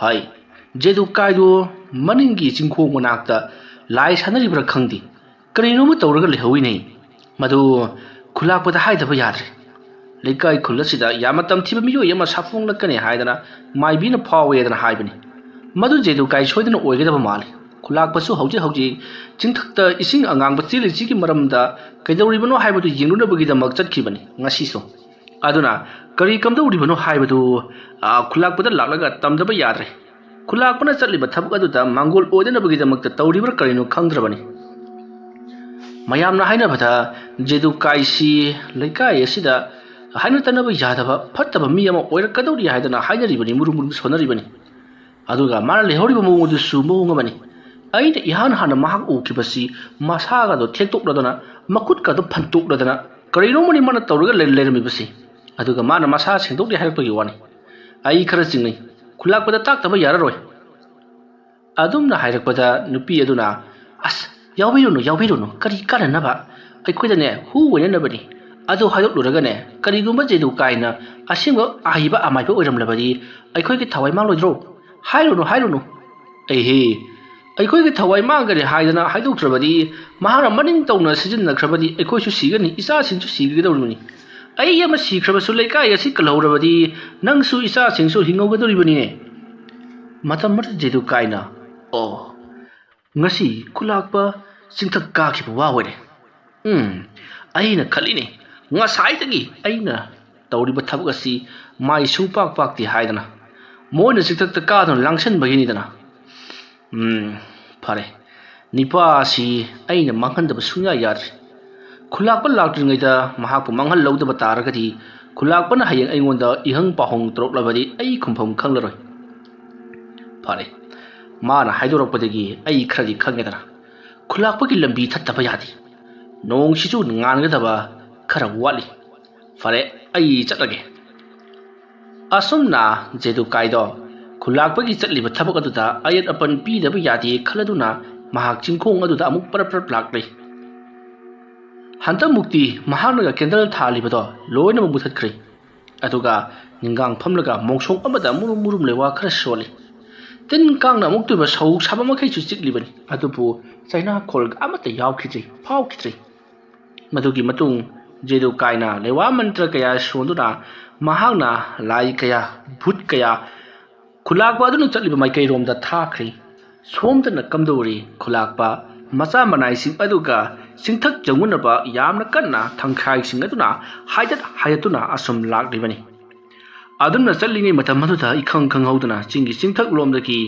ꯍꯩ ꯖꯦꯗꯨꯀꯥꯏꯗꯨ ꯃꯅꯤꯡꯒꯤ ꯆꯤꯡꯈꯣꯡ ꯃꯅꯥꯛꯇ ꯂꯥꯏ ꯁꯥꯟꯅꯔꯤꯕ꯭ꯔꯥ ꯈꯪꯗꯦ ꯀꯔꯤꯅꯣꯃ ꯇꯧꯔꯒ ꯂꯩꯍꯧꯏꯅꯦ ꯃꯗꯨ ꯈꯨꯂꯥꯛꯄꯗ ꯍꯥꯏꯗꯕ ꯌꯥꯗ꯭ꯔꯦ꯫ ꯂꯩꯀꯥꯏ ꯈꯨꯜ ꯑꯁꯤꯗ ꯌꯥꯝꯅ ꯇꯝꯊꯤꯕ ꯃꯤꯑꯣꯏ ꯑꯃ ꯁꯥꯐꯣꯡꯂꯛꯀꯅꯤ ꯍꯥꯏꯗꯅ ꯃꯥꯏꯕꯤꯅ ꯐꯥꯎꯋꯦꯗꯅ ꯍꯥꯏꯕꯅꯤ ꯃꯗꯨ ꯖꯦꯗꯨꯀꯥꯏ ꯁꯣꯏꯗꯅ ꯑꯣꯏꯒꯗꯕ ꯃꯥꯜꯂꯤ꯫ ꯈꯨꯂꯥꯛꯄꯁꯨ ꯍꯧꯖꯤꯛ ꯆꯤꯡꯊꯛꯇ ꯏꯁꯤꯡ ꯑꯉꯥꯡꯕ ꯆꯦꯜꯂꯤꯁꯤꯒꯤ ꯃꯔꯝꯗ ꯀꯩꯗꯧꯔꯤꯕꯅꯣ ꯍꯥꯏꯕꯗꯨ ꯌꯦꯡꯂꯨꯅꯕꯒꯤꯗꯃꯛ ꯆꯠꯈꯤꯕꯅꯤ ꯉꯁꯤꯁꯨ ꯑꯗꯨꯅ ꯀꯔꯤ ꯀꯝꯗꯧꯔꯤꯕꯅꯣ ꯍꯥꯏꯕꯗꯨ ꯈꯨꯂꯥꯛꯄꯗ ꯂꯥꯛꯂꯒ ꯇꯝꯗꯕ ꯌꯥꯗ꯭ꯔꯦ꯫ ꯈꯨꯂꯥꯛꯄꯅ ꯆꯠꯂꯤꯕ ꯊꯕꯛ ꯑꯗꯨꯗ ꯃꯥꯡꯒꯣꯜ ꯑꯣꯏꯗꯅꯕꯒꯤꯗꯃꯛꯇ ꯇꯧꯔꯤꯕ꯭ꯔꯥ ꯀꯔꯤꯅꯣ ꯈꯪꯗ꯭ꯔꯕꯅꯤ꯫ ꯃꯌꯥꯝꯅ ꯍꯥꯏꯅꯕꯗ ꯖꯦꯗꯨꯀꯥꯏꯁꯤ ꯂꯩꯀꯥꯏ ꯑꯁꯤꯗ ꯍꯥꯏꯅ ꯇꯅꯕ ꯌꯥꯗꯕ ꯐꯠꯇꯕ ꯃꯤ ꯑꯃ ꯑꯣꯏꯔꯛꯀꯗꯧꯔꯤ ꯍꯥꯏꯗꯅ ꯍꯥꯏꯅꯔꯤꯕꯅꯤ ꯃꯨꯔꯨꯝ ꯁꯣꯟꯅꯔꯤꯕꯅꯤ꯫ ꯑꯗꯨꯒ ꯃꯥꯅ ꯂꯩꯍꯧꯔꯤꯕ ꯃꯑꯣꯡ ꯑꯗꯨꯁꯨ ꯃꯑꯣꯡ ꯑꯃꯅꯤ꯫ ꯑꯩꯅ ꯏꯍꯥꯟ ꯍꯥꯟꯅ ꯃꯍꯥꯛ ꯎꯈꯤꯕꯁꯤ ꯃꯁꯥꯒꯗꯣ ꯊꯦꯛꯇꯣꯛꯂꯗꯅ ꯃꯈꯨꯠꯀꯗꯣ ꯐꯟꯇꯣꯛꯂꯗꯅ ꯀꯔꯤꯅꯣꯃꯅꯤ ꯃꯥꯅ ꯇꯧꯔꯒ ꯂꯩꯔꯝꯃꯤꯕꯁꯤ ꯑꯗꯨꯒ ꯃꯥꯅ ꯃꯁꯥ ꯁꯦꯡꯗꯣꯛꯂꯦ ꯍꯥꯏꯔꯛꯄꯒꯤ ꯋꯥꯅꯤ ꯑꯩ ꯈꯔ ꯆꯤꯡꯅꯩ ꯈꯨꯂꯥꯛꯄꯗ ꯇꯥꯛꯇꯕ ꯌꯥꯔꯔꯣꯏ꯫ ꯑꯗꯨꯝꯅ ꯍꯥꯏꯔꯛꯄꯗ ꯅꯨꯄꯤ ꯑꯗꯨꯅ ꯑꯁ ꯌꯥꯎꯕꯤꯔꯨꯅꯨ ꯀꯔꯤ ꯀꯥꯟꯅꯅꯕ ꯑꯩꯈꯣꯏꯗꯅꯦ ꯍꯨ ꯑꯣꯏꯅꯅꯕꯅꯤ ꯑꯗꯨ ꯍꯥꯏꯗꯣꯛꯂꯨꯔꯒꯅꯦ ꯀꯔꯤꯒꯨꯝꯕ ꯖꯦꯗꯨꯀꯥꯏꯅ ꯑꯁꯦꯡꯕ ꯑꯍꯩꯕ ꯑꯃꯥꯏꯕ ꯑꯣꯏꯔꯝꯂꯕꯗꯤ ꯑꯩꯈꯣꯏꯒꯤ ꯊꯋꯥꯏ ꯃꯥꯡꯂꯣꯏꯗ꯭ꯔꯣ ꯍꯥꯏꯔꯨꯅꯨ ꯑꯩꯈꯣꯏꯒꯤ ꯊꯋꯥꯏ ꯃꯥꯡꯒꯅꯤ ꯍꯥꯏꯗꯅ ꯍꯥꯏꯗꯣꯛꯇ꯭ꯔꯕꯗꯤ ꯃꯍꯥꯛꯅ ꯃꯅꯤꯡ ꯇꯧꯅ ꯁꯤꯖꯤꯟꯅꯈ꯭ꯔꯕꯗꯤ ꯑꯩꯈꯣꯏꯁꯨ ꯁꯤꯒꯅꯤ ꯏꯆꯥꯁꯤꯡꯁꯨ ꯁꯤꯒꯗꯧꯔꯤꯕꯅꯤ ꯑꯩ ꯑꯃ ꯁꯤꯈ꯭ꯔꯕꯁꯨ ꯂꯩꯀꯥꯏ ꯑꯁꯤ ꯀꯜꯍꯧꯔꯕꯗꯤ ꯅꯪꯁꯨ ꯏꯆꯥꯁꯤꯡꯁꯨ ꯍꯤꯡꯍꯧꯒꯗꯧꯔꯤꯕꯅꯤꯅꯦ ꯃꯇꯝ ꯑꯃꯗ ꯖꯦꯗꯨꯀꯥꯏꯅ ꯑꯣ ngasi khulakpa singthak ka khiba wa wore aina khalini ngasai tagi aina tawriba thabak asi mai supak pak ti haidana moina singthak ta ka don langsan bagini dana phare nipa si aina manghandaba sunya yar khulakpa lakdringai da mahak manghal lawdaba taragadi khulakpa na hayeng aingonda ihang pahong troklabadi ai khumpham khanglaroi phare माना हाइदोरपदगी आई खरदी खंगेदना खुलाकपगी लंबी थत्तब यादी नोंग सिसु nganगदबा खर वाली फरे आई चटलगे असुमना जेदुकाइदो खुलाकपगी चटलिब थबक अदुदा आयत अपन पीदब यादी खलदुना महाक चिंखोंग अदुदा अमुक परपर लाक्ले हंत मुक्ति महानगा केंदल थालिबदो लोइना मुथतख्रे अदुगा निंगांग फमलगा मोंगसोंग अमदा मुरुम मुरुम लेवा खर सोली tin kang na muk tu ba sau saba ma khai chu chik liban atu pu chaina khol ama ta yaw khitri phau khitri madugi matung jedu kaina lewa mantra kaya sondu na mahang na lai kaya bhut kaya khulak ba dun chatliba mai kai rom da tha khri som ta na kamdori khulak ba macha manai sing aduga singthak janguna ba yamna kanna thangkhai sing aduna hayatuna asum lak libani adunna challingai matam maduda ikhang khang hauduna chingi singthak lomdaki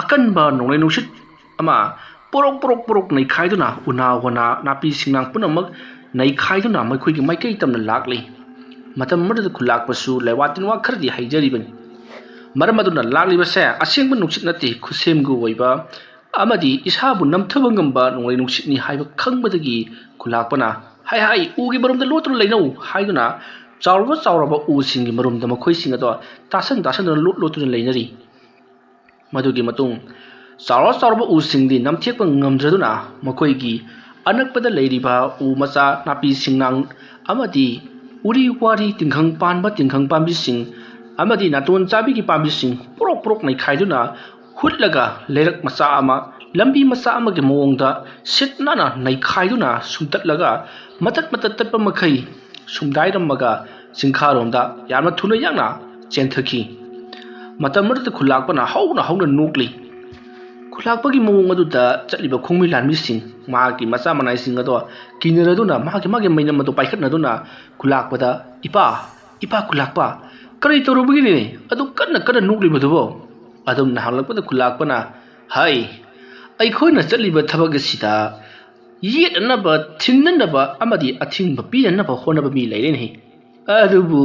akanba nonglai nusit ama porok nei khaiduna una wana napi singnang punamak nei khaiduna makhoi gi maikai tamna lakli matam maduda khulak pasu lewatin wa khardi haijaribani maramaduna lakli base asengba nuksit nati khusem gu oiba amadi isabu namthabangamba nonglai nuksit ni haiba khangbadagi khulak pana hai ugi barumda lotru leinau haiduna चाउरबा उसिंगी मरुमदा मखोइसिंग अदो तासन लोटुन लेनरी मदुगी मतुंग चाउरबा उसिंगदी नमथेकप ngamdraduna मखोइगी अनकपदा लेरिबा उ मचा नापी सिंगनांग अमदी उरी वारी तिंखंग पांबी सिंग अमदी नातोन चाबीगी पांबी सिंग पुरोक नै खाइदुना हुटलगा लेरक मचा अमा लंबी मचा अमगे मोंगदा सिटनाना नै खाइदुना सुमतलगा मतत तत्प मखै सुमदाइरमगा सिंखारोमदा यामना थुना याना चेंथकी मतमरद खुलाकपना हौना नोकली खुलाकपगी मोंग अदुदा चलिबा खोंगमि लानमि सिंग मागी मचा मनाइ सिंग अदो किनरदुना मागे मैनम अदो पाइखतनदुना खुलाकपदा इपा खुलाकपा करै तरुबगी ने अदु कन्न नोकली मदुबो अदुम नहालकपदा खुलाकपना हाय अइखोइना चलिबा थबगसिदा येटनबा थिन्ननबा अमदी अथिंबा पीननबा होनबा मी लैरेने अदुबु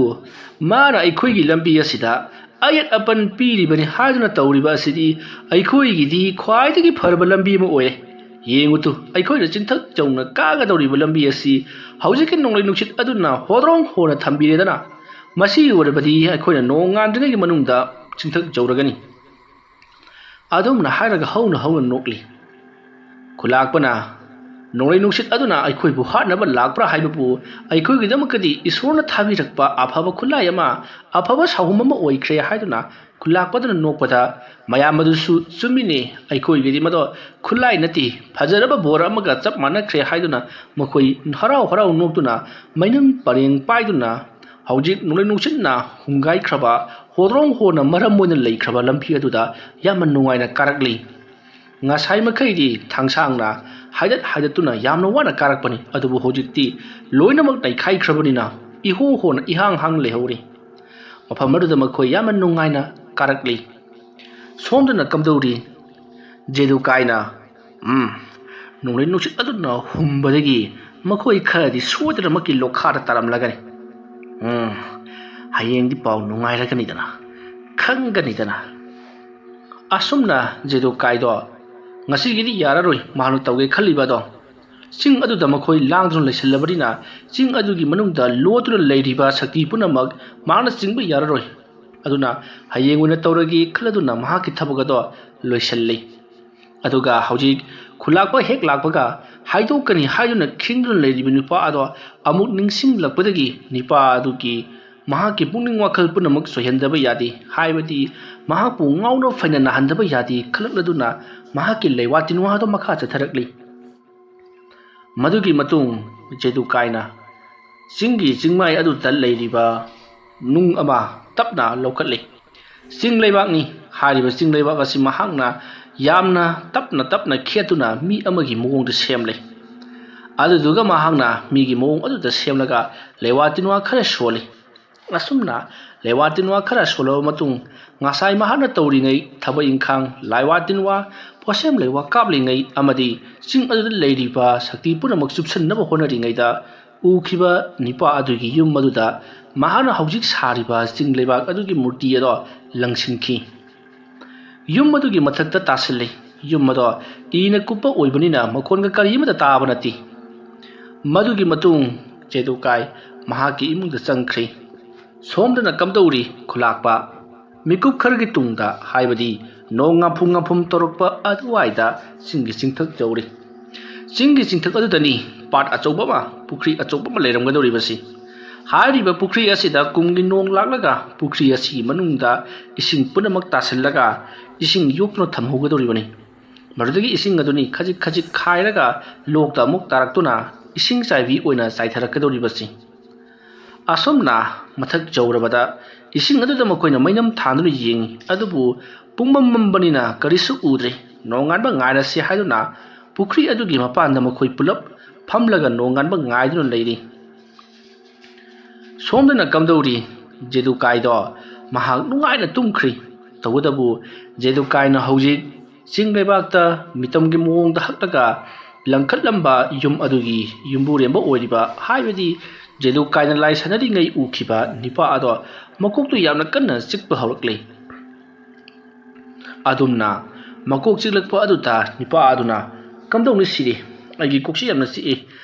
माना अइखोइगी लंबी असिदा आयत अपन पीरिबनि हादुना तौरिबा असिदी अइखोइगिदी ख्वाइदगी फरबा लंबी म ओए येंगुतु अइखोइना चिंथक चौना कागदौरिबा लंबी असि हौजिकि नोंलै नुक्सित अदुना होद्रोंग होना थंबिरेदना मसी ओरबदी अइखोइना नोंगांद्रिगि मनुंगदा चिंथक जौरगनि अदुमना हारगा हौना नोकली खुलाकपना नोंलै नुक्सित अदुना अइखोइबु हाटनबा लाकप्रा हाइबबु अइखोइगिदमकदि ईश्वरना थाबिरकपा अफाबा खुलाई अमा अफाबा साहुम अमा ओइख्रे हाइदुना खुलाकपदना नोकपदा मयामदुसु चुमिने अइखोइगिदि मदो खुलाई नति फजरबा बोर अमगा चप मानख्रे हाइदुना मखोइ हराउ नोकदुना मैनंग परेंग पाइदुना हौजिक नोंलै नुक्सितना हुंगाइख्रबा होद्रोंग होना मरम Moina लैख्रबा लंफि अदुदा यामन नुंगाइना कारकली ngasai makhai thangsangna haidatuna yamna wana karakpani adubu hojikti loinamak nai khai khrabani iho hon ihang hang lehori mafamadu da makhoi yaman nungaina karakli somdana kamdori jedu kaina nonglai nusit aduna humbadagi makhoi khadi sodra maki lokhara taram lagani hayeng di pau nungai ragani dana khangani dana asumna jedu kaido ngasigidi yararoi mahanu tawge khaliba ching aduda makhoi langdron leisilabadina ching adugi manungda lotuna leiriba sakti punamak mana chingba yararoi aduna hayenguna tawragi khaladuna mahaki thabagado loisalli aduga hauji khulakpa hek lakpaga haidokani haiduna khingdron leiriba nupa ado amuk ningsing lakpadagi nipa adugi mahaki pungning wakhal punamak sohendaba yadi haibadi mahapu ngauno faina nahandaba yadi khalakladuna mahaki leiwatin wahado makha chatharakli madugi matung jedu kaina ꯆꯤꯡꯒꯤ ꯆꯤꯡꯃꯥꯏ ꯑꯗꯨꯗ ꯂꯩꯔꯤꯕ ꯅꯨꯡ ꯑꯃ ꯇꯞꯅ ꯂꯧꯈꯠꯂꯤ꯫ ꯆꯤꯡ ꯂꯩꯕꯥꯛꯅꯤ ꯍꯥꯏꯔꯤꯕ ꯆꯤꯡ ꯂꯩꯕꯥꯛ ꯑꯁꯤ ꯃꯍꯥꯛꯅ ꯌꯥꯝꯅ ꯇꯞꯅ ꯈꯦꯠꯇꯨꯅ ꯃꯤ ꯑꯃꯒꯤ ꯃꯑꯣꯡꯗ ꯁꯦꯝꯂꯦ꯫ ꯑꯗꯨꯗꯨꯒ ꯃꯍꯥꯛꯅ ꯃꯤꯒꯤ ꯃꯑꯣꯡ ꯑꯗꯨꯗ ꯁꯦꯝꯂꯒ ꯂꯩꯋꯥ ꯇꯤꯟꯋꯥ ꯈꯔ ꯁꯣꯜꯂꯤ꯫ ꯑꯁꯨꯝꯅ ꯂꯩꯋꯥ ꯇꯤꯟꯋꯥ ꯈꯔ ꯁꯣꯜꯂꯕ ꯃꯇꯨꯡ ꯉꯁꯥꯏ ꯃꯍꯥꯛꯅ ꯇꯧꯔꯤꯉꯩ ꯊꯕꯛ ꯏꯪꯈꯥꯡ ꯂꯥꯏꯋꯥ ꯇꯤꯟꯋꯥ ꯄꯣꯠꯁꯦꯝ ꯂꯩꯋꯥ ꯀꯥꯞꯂꯤꯉꯩ ꯑꯃꯗꯤ ꯆꯤꯡ ꯑꯗꯨꯗ ꯂꯩꯔꯤꯕ ꯁꯛꯇꯤ ꯄꯨꯝꯅꯃꯛ ꯆꯨꯞꯁꯤꯟꯅꯕ ꯍꯣꯠꯅꯔꯤꯉꯩꯗ ꯎꯈꯤꯕ ꯅꯤꯄꯥ ꯑꯗꯨꯒꯤ ꯌꯨꯝ ꯑꯗꯨꯗ ꯃꯍꯥꯛꯅ ꯍꯧꯖꯤꯛ ꯁꯥꯔꯤꯕ ꯆꯤꯡ ꯂꯩꯕꯥꯛ ꯑꯗꯨꯒꯤ ꯃꯨꯔꯇꯤ ꯑꯗꯣ ꯂꯪꯁꯤꯟꯈꯤ꯫ ꯌꯨꯝ ꯑꯗꯨꯒꯤ ꯃꯊꯛꯇ ꯇꯥꯁꯤꯜꯂꯤ꯫ ꯌꯨꯝ ꯑꯗꯣ ꯏꯅ ꯀꯨꯞꯄ ꯑꯣꯏꯕꯅꯤꯅ ꯃꯈꯣꯟꯒ ꯀꯔꯤ ꯑꯃꯠꯇ ꯇꯥꯕ ꯅꯠꯇꯦ꯫ ꯃꯗꯨꯒꯤ ꯃꯇꯨꯡ ꯖꯦꯗꯨꯀꯥꯏ ꯃꯍꯥꯛꯀꯤ ꯏꯃꯨꯡꯗ ꯆꯪꯈ꯭ꯔꯤ꯫ ꯁꯣꯝꯗꯅ ꯀꯝꯗꯧꯔꯤ ꯈꯨꯂꯥꯛꯄ? ꯃꯤꯀꯨꯞ ꯈꯔꯒꯤ ꯇꯨꯡꯗ ꯍꯥꯏꯕꯗꯤ ꯅꯣꯡ ꯉꯥꯐꯨꯝ ꯇꯧꯔꯛꯄ ꯑꯗꯨꯋꯥꯏꯗ ꯆꯤꯡꯒꯤ ꯆꯤꯡꯊꯛ ꯌꯧꯔꯤ꯫ ꯆꯤꯡꯒꯤ ꯆꯤꯡꯊꯛ ꯑꯗꯨꯗꯅꯤ ꯄꯥꯠ ꯑꯆꯧꯕ ꯑꯃ ꯄꯨꯈ꯭ꯔꯤ ꯑꯆꯧꯕ ꯑꯃ ꯂꯩꯔꯝꯒꯗꯧꯔꯤꯕꯁꯤ꯫ ꯍꯥꯏꯔꯤꯕ ꯄꯨꯈ꯭ꯔꯤ ꯑꯁꯤꯗ ꯀꯨꯝꯒꯤ ꯅꯣꯡ ꯂꯥꯛꯂꯒ ꯄꯨꯈ꯭ꯔꯤ ꯑꯁꯤꯒꯤ ꯃꯅꯨꯡꯗ ꯏꯁꯤꯡ ꯄꯨꯝꯅꯃꯛ ꯇꯥꯁꯤꯜꯂꯒ ꯏꯁꯤꯡ ꯌꯣꯛꯇꯨꯅ ꯊꯝꯍꯧꯒꯗꯧꯔꯤꯕꯅꯤ꯫ ꯃꯗꯨꯗꯒꯤ ꯏꯁꯤꯡ ꯑꯗꯨꯅꯤ ꯈꯖꯤꯛ ꯈꯥꯏꯔꯒ ꯂꯣꯛꯇ ꯑꯃꯨꯛ ꯇꯥꯔꯛꯇꯨꯅ ꯏꯁꯤꯡ ꯆꯥꯏꯕꯤ ꯑꯣꯏꯅ ꯆꯥꯏꯊꯔꯛꯀꯗꯧꯔꯤꯕꯁꯤ꯫ ꯑꯁꯣꯝꯅ ꯃꯊꯛ ꯌꯧꯔꯕꯗ ꯏꯁꯤꯡ ꯑꯗꯨꯗ ꯃꯈꯣꯏꯅ ꯃꯩꯅꯝ ꯊꯥꯟꯗꯨꯅ ꯌꯦꯡꯉꯤ꯫ ꯑꯗꯨꯕꯨ ꯄꯨꯡꯃꯝ ꯃꯝꯕꯅꯤꯅ ꯀꯔꯤꯁꯨ ꯎꯗ꯭ꯔꯦ꯫ ꯅꯣꯡꯉꯥꯟꯕ ꯉꯥꯏꯔꯁꯤ ꯍꯥꯏꯗꯨꯅ ꯄꯨꯈ꯭ꯔꯤ ꯑꯗꯨꯒꯤ ꯃꯄꯥꯟꯗ ꯃꯈꯣꯏ ꯄꯨꯂꯞ ꯐꯝꯂꯒ ꯅꯣꯡꯉꯥꯟꯕ ꯉꯥꯏꯗꯨꯅ ꯂꯩꯔꯤ꯫ ꯁꯣꯝꯗꯅ ꯀꯝꯗꯧꯔꯤ? ꯖꯦꯗꯨꯀꯥꯏꯗꯣ ꯃꯍꯥꯛ ꯅꯨꯡꯉꯥꯏꯅ ꯇꯨꯝꯈ꯭ꯔꯤ꯫ ꯇꯧꯕꯇꯕꯨ ꯖꯦꯗꯨꯀꯥꯏꯅ ꯍꯧꯖꯤꯛ ꯆꯤꯡ ꯂꯩꯕꯥꯛꯇ ꯃꯤꯇꯝꯒꯤ ꯃꯑꯣꯡꯗ ꯍꯛꯂꯒ ꯂꯪꯈꯠꯂꯝꯕ ꯌꯨꯝ ꯑꯗꯨꯒꯤ ꯌꯨꯝꯕꯨꯔꯦꯝꯕ ꯑꯣꯏꯔꯤꯕ ꯍꯥꯏꯕꯗꯤ ꯖꯦꯗꯨꯀꯥꯏꯅ ꯂꯥꯏ ꯁꯥꯟꯅꯔꯤꯉꯩ ꯎꯈꯤꯕ ꯅꯤꯄꯥ ꯑꯗꯣ ꯃꯀꯣꯛꯇꯨ ꯌꯥꯝꯅ ꯀꯟꯅ ꯆꯤꯛꯄ ꯍꯧꯔꯛꯂꯤ꯫ ꯑꯗꯨꯝꯅ ꯃꯀꯣꯛ ꯆꯤꯛꯂꯛꯄ ꯑꯗꯨꯗ ꯅꯤꯄꯥ ꯑꯗꯨꯅ ꯀꯝꯗꯧꯅ ꯁꯤꯔꯤ? ꯑꯩꯒꯤ ꯀꯣꯛꯁꯤ ꯌꯥꯝꯅ ꯆꯤꯛꯏ,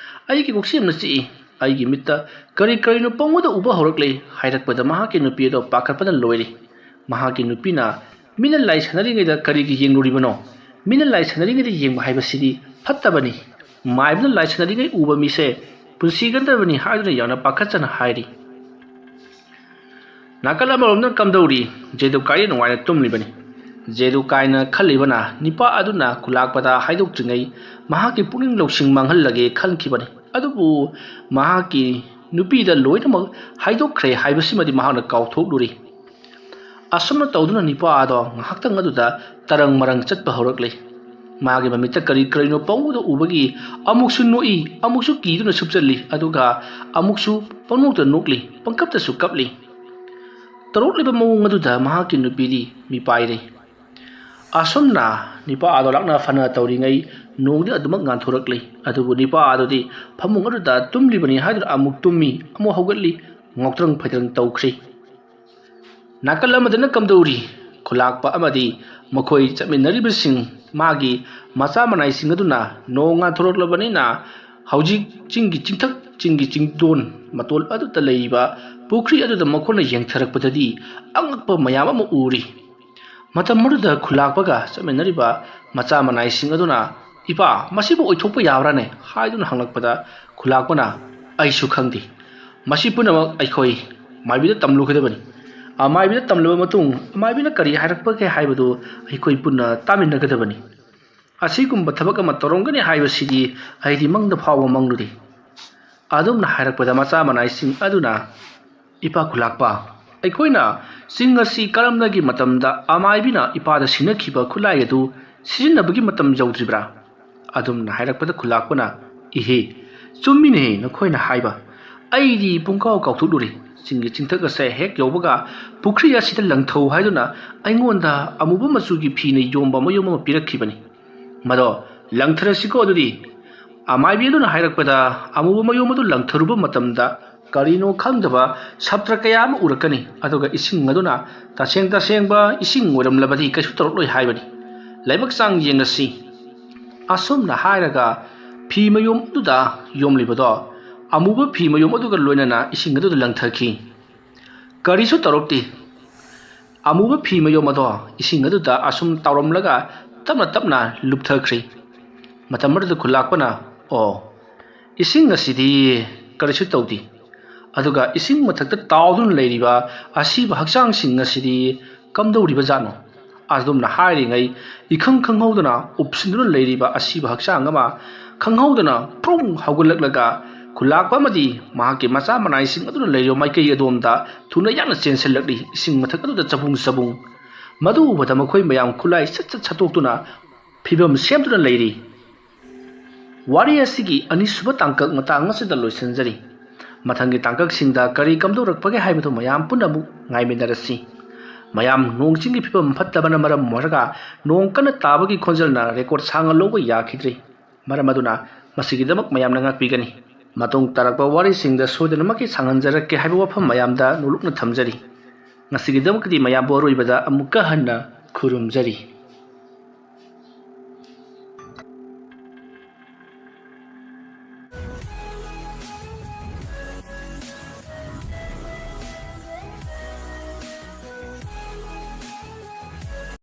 ꯑꯩꯒꯤ ꯀꯣꯛꯁꯤ ꯌꯥꯝꯅ ꯆꯤꯛꯏ, ꯑꯩꯒꯤ ꯃꯤꯠꯇ ꯀꯔꯤꯅꯣ ꯄꯪꯎꯗ ꯎꯕ ꯍꯧꯔꯛꯂꯤ ꯍꯥꯏꯔꯛꯄꯗ ꯃꯍꯥꯛꯀꯤ ꯅꯨꯄꯤ ꯑꯗꯣ ꯄꯥꯈꯠꯄꯅ ꯂꯣꯏꯔꯤ꯫ ꯃꯍꯥꯛꯀꯤ ꯅꯨꯄꯤꯅ ꯃꯤꯅ ꯂꯥꯏ ꯁꯥꯟꯅꯔꯤꯉꯩꯗ ꯀꯔꯤꯒꯤ ꯌꯦꯡꯂꯨꯔꯤꯕꯅꯣ? ꯃꯤꯅ ꯂꯥꯏ ꯁꯥꯟꯅꯔꯤꯉꯩꯗ ꯌꯦꯡꯕ ꯍꯥꯏꯕꯁꯤꯗꯤ ꯐꯠꯇꯕꯅꯤ꯫ ꯃꯥꯏꯕꯅ ꯂꯥꯏ ꯁꯥꯟꯅꯔꯤꯉꯩ ꯎꯕ ꯃꯤꯁꯦ ꯄꯨꯟꯁꯤꯒꯗꯕꯅꯤ ꯍꯥꯏꯗꯨꯅ ꯌꯥꯝꯅ ꯄꯥꯈꯠꯆꯅ ꯍꯥꯏꯔꯤ꯫ ꯅꯥꯀꯜ ꯑꯃꯔꯣꯝꯗ ꯀꯝꯗꯧꯔꯤ? ꯖꯦꯗꯨꯀꯥꯏ ꯅꯨꯡꯉꯥꯏꯅ ꯇꯨꯝꯂꯤꯕꯅꯤ꯫ ꯖꯦꯗꯨꯀꯥꯏꯅ ꯈꯜꯂꯤꯕꯅ ꯅꯤꯄꯥ ꯑꯗꯨꯅ ꯈꯨꯂꯥꯛꯄꯗ ꯍꯥꯏꯗꯣꯛꯇ꯭ꯔꯤꯉꯩ ꯃꯍꯥꯛꯀꯤ ꯄꯨꯛꯅꯤꯡ ꯂꯧꯁꯤꯡ ꯃꯥꯡꯍꯜꯂꯒꯦ ꯈꯟꯈꯤꯕꯅꯤ꯫ ꯑꯗꯨꯕꯨ ꯃꯍꯥꯛꯀꯤ ꯅꯨꯄꯤꯗ ꯂꯣꯏꯅꯃꯛ ꯍꯥꯏꯗꯣꯛꯈ꯭ꯔꯦ ꯍꯥꯏꯕꯁꯤꯃꯗꯤ ꯃꯍꯥꯛꯅ ꯀꯥꯎꯊꯣꯛꯂꯨꯔꯤ꯫ ꯑꯁꯨꯝꯅ ꯇꯧꯗꯨꯅ ꯅꯤꯄꯥ ꯑꯗꯣ ꯉꯥꯏꯍꯥꯛꯇꯪ ꯑꯗꯨꯗ ꯇꯔꯪ ꯃꯔꯪ ꯆꯠꯄ ꯍꯧꯔꯛꯂꯤ꯫ ꯃꯥꯒꯤ ꯃꯃꯤꯠꯇ ꯀꯔꯤꯅꯣ ꯄꯪꯎꯗ ꯎꯕꯒꯤ ꯑꯃꯨꯛꯁꯨ ꯅꯣꯛꯏ, ꯑꯃꯨꯛꯁꯨ ꯀꯤꯗꯨꯅ ꯁꯨꯞꯆꯜꯂꯤ, ꯑꯗꯨꯒ ꯑꯃꯨꯛꯁꯨ ꯄꯪꯅꯣꯛꯇ ꯅꯣꯛꯂꯤ, ꯄꯪꯀꯞꯇꯁꯨ ꯀꯞꯂꯤ꯫ ꯇꯧꯔꯛꯂꯤꯕ ꯃꯑꯣꯡ ꯑꯗꯨꯗ ꯃꯍꯥꯛꯀꯤ ꯅꯨꯄꯤꯗꯤ ꯃꯤꯄꯥꯏꯔꯦ꯫ ꯑꯁꯨꯝꯅ ꯅꯤꯄꯥ ꯑꯗꯣ ꯂꯥꯛꯅ ꯐꯅ ꯇꯧꯔꯤꯉꯩ ꯅꯣꯡꯗꯤ ꯑꯗꯨꯃꯛ ꯉꯥꯟꯊꯣꯔꯛꯂꯤ꯫ ꯑꯗꯨꯕꯨ ꯅꯤꯄꯥ ꯑꯗꯨꯗꯤ ꯐꯃꯨꯡ ꯑꯗꯨꯗ ꯇꯨꯝꯂꯤꯕꯅꯤ ꯍꯥꯏꯗꯨꯅ ꯑꯃꯨꯛ ꯇꯨꯝꯃꯤ, ꯑꯃꯨꯛ ꯍꯧꯒꯠꯂꯤ, ꯉꯥꯎꯇ꯭ꯔꯪ ꯐꯩꯇ꯭ꯔꯪ ꯇꯧꯈ꯭ꯔꯤ꯫ ꯅꯥꯀꯜ ꯑꯃꯗꯅ ꯀꯝꯗꯧꯔꯤ? ꯈꯨꯂꯥꯛꯄ ꯑꯃꯗꯤ ꯃꯈꯣꯏ ꯆꯠꯃꯤꯟꯅꯔꯤꯕꯁꯤꯡ ꯃꯥꯒꯤ ꯃꯆꯥ ꯃꯅꯥꯏꯁꯤꯡ ꯑꯗꯨꯅ ꯅꯣꯡ ꯉꯥꯟꯊꯣꯔꯛꯂꯕꯅꯤꯅ ꯍꯧꯖꯤꯛ ꯆꯤꯡꯒꯤ ꯆꯤꯡꯊꯛ ꯆꯤꯡꯒꯤ ꯆꯤꯡꯗꯣꯟ ꯃꯇꯣꯜ ꯑꯗꯨꯗ ꯂꯩꯔꯤꯕ ꯄꯨꯈ꯭ꯔꯤ ꯑꯗꯨꯗ ꯃꯈꯣꯏꯅ ꯌꯦꯡꯊꯔꯛꯄꯗꯗꯤ ꯑꯉꯛꯄ ꯃꯌꯥꯝ ꯑꯃ ꯎꯔꯤ꯫ ꯃꯇꯝ ꯑꯗꯨꯗ ꯈꯨꯂꯥꯛꯄꯒ ꯆꯠꯃꯤꯟꯅꯔꯤꯕ ꯃꯆꯥ ꯃꯅꯥꯏꯁꯤꯡ ꯑꯗꯨꯅ ꯏꯄꯥ ꯃꯁꯤꯕꯨ ꯑꯣꯏꯊꯣꯛꯄ ꯌꯥꯕ꯭ꯔꯥꯅꯦ ꯍꯥꯏꯗꯨꯅ ꯍꯪꯂꯛꯄꯗ ꯈꯨꯂꯥꯛꯄꯅ ꯑꯩꯁꯨ ꯈꯪꯗꯦ, ꯃꯁꯤ ꯄꯨꯝꯅꯃꯛ ꯑꯩꯈꯣꯏ ꯃꯥꯏꯕꯤꯗ ꯇꯝꯂꯨꯒꯗꯕꯅꯤ꯫ ꯃꯥꯏꯕꯤꯗ ꯇꯝꯂꯕ ꯃꯇꯨꯡ ꯃꯥꯏꯕꯤꯅ ꯀꯔꯤ ꯍꯥꯏꯔꯛꯄꯒꯦ ꯍꯥꯏꯕꯗꯨ ꯑꯩꯈꯣꯏ ꯄꯨꯟꯅ ꯇꯥꯃꯤꯟꯅꯒꯗꯕꯅꯤ꯫ ꯑꯁꯤꯒꯨꯝꯕ ꯊꯕꯛ ꯑꯃ ꯇꯧꯔꯝꯒꯅꯤ ꯍꯥꯏꯕꯁꯤꯗꯤ ꯑꯩꯗꯤ ꯃꯪꯗ ꯐꯥꯎꯕ ꯃꯪꯂꯨꯗꯦ꯫ ꯑꯗꯨꯝꯅ ꯍꯥꯏꯔꯛꯄꯗ ꯃꯆꯥ ꯃꯅꯥꯏꯁꯤꯡ ꯑꯗꯨꯅ ꯏꯄꯥ ꯈꯨꯂꯥꯛꯄ, ꯑꯩꯈꯣꯏꯅ ꯆꯤꯡ ꯑꯁꯤ ꯀꯔꯝꯅꯒꯤ ꯃꯇꯝꯗ ꯑꯃꯥꯏꯕꯤꯅ ꯏꯄꯥꯗ ꯁꯤꯟꯅꯈꯤꯕ ꯈꯨꯠꯂꯥꯏ ꯑꯗꯨ ꯁꯤꯖꯤꯟꯅꯕꯒꯤ ꯃꯇꯝ ꯌꯧꯗ꯭ꯔꯤꯕ꯭ꯔꯥ? ꯑꯗꯨꯝꯅ ꯍꯥꯏꯔꯛꯄꯗ ꯈꯨꯂꯥꯛꯄꯅ ꯏꯍꯦ, ꯆꯨꯝꯃꯤꯅꯦꯍꯦ ꯅꯈꯣꯏꯅ ꯍꯥꯏꯕ, ꯑꯩꯗꯤ ꯄꯨꯡꯀꯥꯎ ꯀꯥꯎꯊꯣꯛꯂꯨꯔꯦ꯫ ꯆꯤꯡꯒꯤ ꯆꯤꯡꯊꯛ ꯑꯁꯦ ꯍꯦꯛ ꯌꯧꯕꯒ ꯄꯨꯈ꯭ꯔꯤ ꯑꯁꯤꯗ ꯂꯪꯊꯧ ꯍꯥꯏꯗꯨꯅ ꯑꯩꯉꯣꯟꯗ ꯑꯃꯨꯕ ꯃꯆꯨꯒꯤ ꯐꯤꯅ ꯌꯣꯝꯕ ꯃꯌꯨꯝ ꯑꯃ ꯄꯤꯔꯛꯈꯤꯕꯅꯤ꯫ ꯃꯗꯣ ꯂꯪꯊꯔꯁꯤꯀꯣ ꯑꯗꯨꯗꯤ꯫ ꯑꯃꯥꯏꯕꯤ ꯑꯗꯨꯅ ꯍꯥꯏꯔꯛꯄꯗ ꯑꯃꯨꯕ ꯃꯌꯨꯝ ꯑꯗꯨ ꯂꯪꯊꯔꯨꯕ ꯃꯇꯝꯗ ꯀꯔꯤꯅꯣ ꯈꯪꯗꯕ ꯁꯞꯇ꯭ꯔ ꯀꯌꯥ ꯑꯃ ꯎꯔꯛꯀꯅꯤ, ꯑꯗꯨꯒ ꯏꯁꯤꯡ ꯑꯗꯨꯅ ꯇꯁꯦꯡꯕ ꯏꯁꯤꯡ ꯑꯣꯏꯔꯝꯂꯕꯗꯤ ꯀꯩꯁꯨ ꯇꯧꯔꯛꯂꯣꯏ ꯍꯥꯏꯕꯅꯤ꯫ ꯂꯥꯏꯕꯛ ꯆꯥꯡ ꯌꯦꯡꯉꯁꯤ꯫ ꯑꯁꯨꯝꯅ ꯍꯥꯏꯔꯒ ꯐꯤ ꯃꯌꯨꯝ ꯑꯗꯨꯗ ꯌꯣꯝꯂꯤꯕꯗꯣ ꯑꯃꯨꯕ ꯐꯤ ꯃꯌꯨꯝ ꯑꯗꯨꯒ ꯂꯣꯏꯅꯅ ꯏꯁꯤꯡ ꯑꯗꯨꯗ ꯂꯪꯊꯈꯤ꯫ ꯀꯔꯤꯁꯨ ꯇꯧꯔꯛꯇꯦ꯫ ꯑꯃꯨꯕ ꯐꯤ ꯃꯌꯨꯝ ꯑꯗꯣ ꯏꯁꯤꯡ ꯑꯗꯨꯗ ꯑꯁꯨꯝ ꯇꯥꯎꯔꯝꯂꯒ ꯇꯞꯅ ꯂꯨꯞꯊꯈ꯭ꯔꯤ꯫ ꯃꯇꯝ ꯑꯗꯨꯗ ꯈꯨꯂꯥꯛꯄꯅ ꯑꯣ, ꯏꯁꯤꯡ ꯑꯁꯤꯗꯤ ꯀꯔꯤꯁꯨ ꯇꯧꯗꯦ, ꯑꯗꯨꯒ ꯏꯁꯤꯡ ꯃꯊꯛꯇ ꯇꯥꯎꯗꯨꯅ ꯂꯩꯔꯤꯕ ꯑꯁꯤꯕ ꯍꯛꯆꯥꯡꯁꯤꯡ ꯑꯁꯤꯗꯤ ꯀꯝꯗꯧꯔꯤꯕ ꯖꯥꯠꯅꯣ? ꯑꯗꯨꯝꯅ ꯍꯥꯏꯔꯤꯉꯩ ꯏꯈꯪ ꯈꯪꯍꯧꯗꯅ ꯎꯞꯁꯤꯟꯗꯨꯅ ꯂꯩꯔꯤꯕ ꯑꯁꯤꯕ ꯍꯛꯆꯥꯡ ꯑꯃ ꯈꯪꯍꯧꯗꯅ ꯄ꯭ꯔꯨꯡ ꯍꯧꯒꯠꯂꯛꯂꯒ ꯈꯨꯜꯂꯥꯛꯄ ꯑꯃꯗꯤ ꯃꯍꯥꯛꯀꯤ ꯃꯆꯥ ꯃꯅꯥꯏꯁꯤꯡ ꯑꯗꯨꯅ ꯂꯩꯔꯤꯕ ꯃꯥꯏꯀꯩ ꯑꯗꯣꯝꯗ ꯊꯨꯅ ꯌꯥꯡꯅ ꯆꯦꯟꯁꯤꯜꯂꯛꯂꯤ ꯏꯁꯤꯡ ꯃꯊꯛ ꯑꯗꯨꯗ ꯆꯕꯨꯡ ꯆꯕꯨꯡ ꯃꯗꯨ ꯎꯕꯗ ꯃꯈꯣꯏ ꯃꯌꯥꯝ ꯈꯨꯠꯂꯥꯏ ꯁꯠ ꯁꯠ ꯁꯠꯇꯣꯛꯇꯨꯅ ꯐꯤꯕꯝ ꯁꯦꯝꯗꯨꯅ ꯂꯩꯔꯤ ꯋꯥꯔꯤ ꯑꯁꯤꯒꯤ ꯑꯅꯤꯁꯨꯕ ꯇꯥꯡꯀꯛ ꯃꯇꯥꯡ ꯑꯁꯤꯗ ꯂꯣꯏꯁꯤꯟꯖꯔꯤ ꯃꯊꯪꯒꯤ ꯇꯥꯡꯀꯛꯁꯤꯡꯗ ꯀꯔꯤ ꯀꯝꯗꯧꯔꯛꯄꯒꯦ ꯍꯥꯏꯕꯗꯨ ꯃꯌꯥꯝ ꯄꯨꯟꯅꯃꯨꯛ ꯉꯥꯏꯃꯤꯟꯅꯔꯁꯤ ꯃꯌꯥꯝ ꯅꯣꯡ ꯆꯤꯡꯒꯤ ꯐꯤꯕꯝ ꯐꯠꯇꯕꯅ ꯃꯔꯝ ꯑꯣꯏꯔꯒ ꯅꯣꯡ ꯀꯟꯅ ꯇꯥꯕꯒꯤ ꯈꯣꯟꯖꯦꯜꯅ ꯔꯦꯀꯣꯔꯗ ꯁꯥꯡꯅ ꯂꯧꯕ ꯌꯥꯈꯤꯗ꯭ꯔꯤ ꯃꯔꯝ ꯑꯗꯨꯅ ꯃꯁꯤꯒꯤꯗꯃꯛ ꯃꯌꯥꯝꯅ ꯉꯥꯛꯄꯤꯒꯅꯤ ꯃꯇꯨꯡ ꯇꯥꯔꯛꯄ ꯋꯥꯔꯤꯁꯤꯡꯗ ꯁꯣꯏꯗꯅꯃꯛꯀꯤ ꯁꯥꯡꯍꯟꯖꯔꯛꯀꯦ ꯍꯥꯏꯕ ꯋꯥꯐꯝ ꯃꯌꯥꯝꯗ ꯅꯣꯂꯨꯛꯅ ꯊꯝꯖꯔꯤ ꯉꯁꯤꯒꯤꯗꯃꯛꯇꯗꯤ ꯃꯌꯥꯝꯕꯨ ꯑꯔꯣꯏꯕꯗ ꯑꯃꯨꯛꯀ ꯍꯟꯅ ꯈꯨꯔꯨꯝꯖꯔꯤ